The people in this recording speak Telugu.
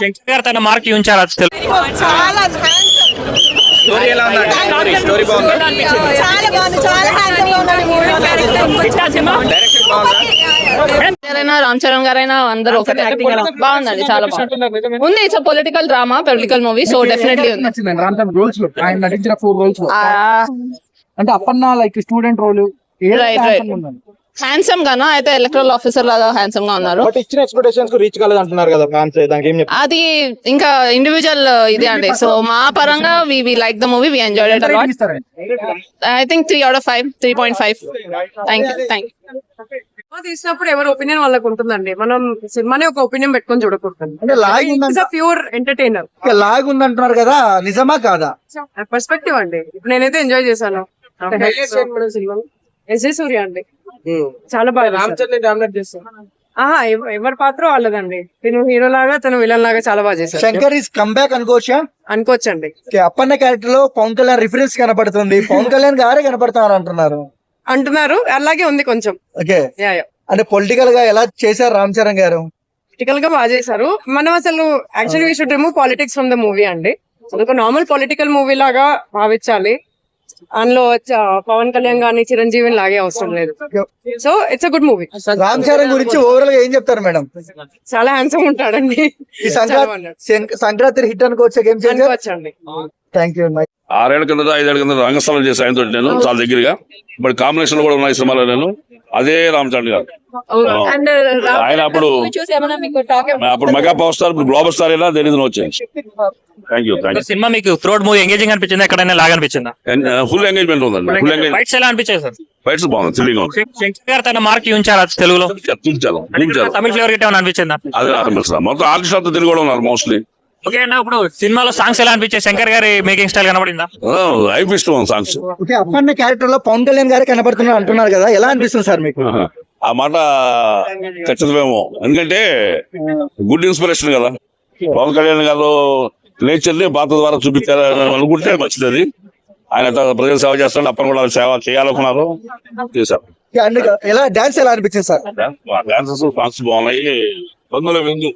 శంకర్ గారు తన మార్క్ ఉంచారు అది చాలా స్టోరీ ఎలా ఉందండి? స్టోరీ బాగుందా? చాలా బాగుంది. చాలా హ్యాండ్సమ్ గారైనా రామ్ చరణ్ గారైనా అందరూ ఒకటే. బాగుందండి, చాలా బాగుంది. ఉంది, it's political drama, political movie, so definitely ఉంది. రోల్స్ లో ఆయన నటించిన 4 రోల్స్ అంటే Appanna like student role handsome గానా అయితే ఎలక్ట్రల్ ఆఫీసర్ లాగా హ్యాండ్సమ్ గా ఉన్నారు. బట్ ఇచ్చిన ఎక్స్పెక్టేషన్స్ కు రీచ్ కాలేదు అంటున్నారు కదా ఫ్యాన్స్, దానికి ఏం చెప్తారు? అది ఇంకా ఇండివిజువల్ ఇది అండి. సో మా పరంగా we like the movie, we enjoyed it a lot. I think 3 out of 5, 3.5. Thank you. Cinema తీసినప్పుడు ఎవరి ఒపీనియన్ వాళ్ళకి ఉంటుందండి. మనం సినిమానే ఒక ఒపీనియన్ పెట్టుకొని చూడకూడదు. అంటే లాగ్ ఉంది, ప్యూర్ ఎంటర్టైనర్. లాగ్ ఉంది అంటున్నారు కదా, నిజమా కాదా? పర్స్పెక్టివ్ అండి. ఇప్పుడు నేనైతే ఎంజాయ్ చేశాను. ఎస్ఏ సూర్య అండి చాలా బాగా ఎవరి పాత్ర వాళ్ళదండి. తను హీరో లాగా, తను విలన్ లాగా చాలా బాగా చేశారు. శంకర్ ఇస్ కమ్బ్యాక్ అనుకోవచ్చా? అనుకోవచ్చండి. అప్పన్న క్యారెక్టర్ లో పవన్ కళ్యాణ్ రిఫరెన్స్ కనపడుతుంది, పవన్ కళ్యాణ్ గారే కనపడుతున్నారు అంటున్నారు. అలాగే ఉంది కొంచెం. ఓకే, అంటే పొలిటికల్ గా ఎలా చేశారు రామ్ చరణ్ గారు? పొలిటికల్ గా బాగా చేశారు. మనం అసలు actually we should remove politics from the movie అండి. ఒక నార్మల్ పొలిటికల్ మూవీ లాగా భావించాలి. అందులో పవన్ కళ్యాణ్ గాని చిరంజీవి లాగే అవసరం లేదు. So it's a good movie. Ram Charan గురించి ఓవరాల్ గా ఏం చెప్తారు మేడం? చాలా హ్యాండ్సమ్ ఉంటాడండి. ఈ సంక్రాంతి హిట్ అనుకోవచ్చు, గేమ్ అనుకోవచ్చండి. Thank you. 6 ఏళ్ల కింద 5 ఏళ్ల కింద రంగస్థలం చేసి ఆయనతో నేను చాలా దగ్గరగా, ఇప్పుడు కాంబినేషన్ కూడా ఉన్నాయి సినిమాలో. నేను అదే రామ్ చరణ్ గారు ఆయన అప్పుడు మెగా పవర్ స్టార్, ఇప్పుడు గ్లోబల్ స్టార్ అయినా తెలియదు వచ్చాయి. Thank you. సినిమా మీకు త్రోట్ మూవీ ఎంగేజింగ్ అనిపించింది, ఎక్కడైనా లాగా అనిపించిందా? ఫుల్ ఎంగేజ్మెంట్ ఉందండి. Full engage. ఫైట్స్ ఎలా అనిపించాయి సార్? ఫైట్స్ బాగుంది, థ్రిల్లింగ్ ఉంది. శంకర్ గారు తన మార్క్ ఉంచారు అది తెలుగులో. తమిళ ఫ్లేవర్ గిట్ట అనిపించిందా? అదే అనిపిస్తుంది. మొత్తం ఆర్టిస్ట్ అంతా తెలుగు కూడా ఉన్నారు మోస్ట్లీ. ఓకే అన్న, ఇప్పుడు సినిమాలో సాంగ్స్ ఎలా అనిపించాయి? శంకర్ గారి మేకింగ్ స్టైల్ కనబడిందా? లైఫ్ ఇష్టం సాంగ్స్. ఓకే, అప్పన్న క్యారెక్టర్ లో పవన్ కళ్యాణ్ గారే కనపడుతున్నారు అంటున్నారు కదా, ఎలా అనిపిస్తుంది సార్ మీకు? ఆ మాట ఖచ్చితమేమో, ఎందుకంటే గుడ్ ఇన్స్పిరేషన్ కదా. పవన్ కళ్యాణ్ గారు నేచర్ ని పాత్ర ద్వారా చూపించారు అనుకుంటే మంచిది. ఆయన ప్రజలు సేవ చేస్తాడు, అప్పని కూడా సేవ చేయాలనుకున్నారు, చేశారు. ఎలా డాన్స్ ఎలా అనిపించింది సార్? డాన్సెస్ సాంగ్స్ బాగున్నాయి. 19 విందు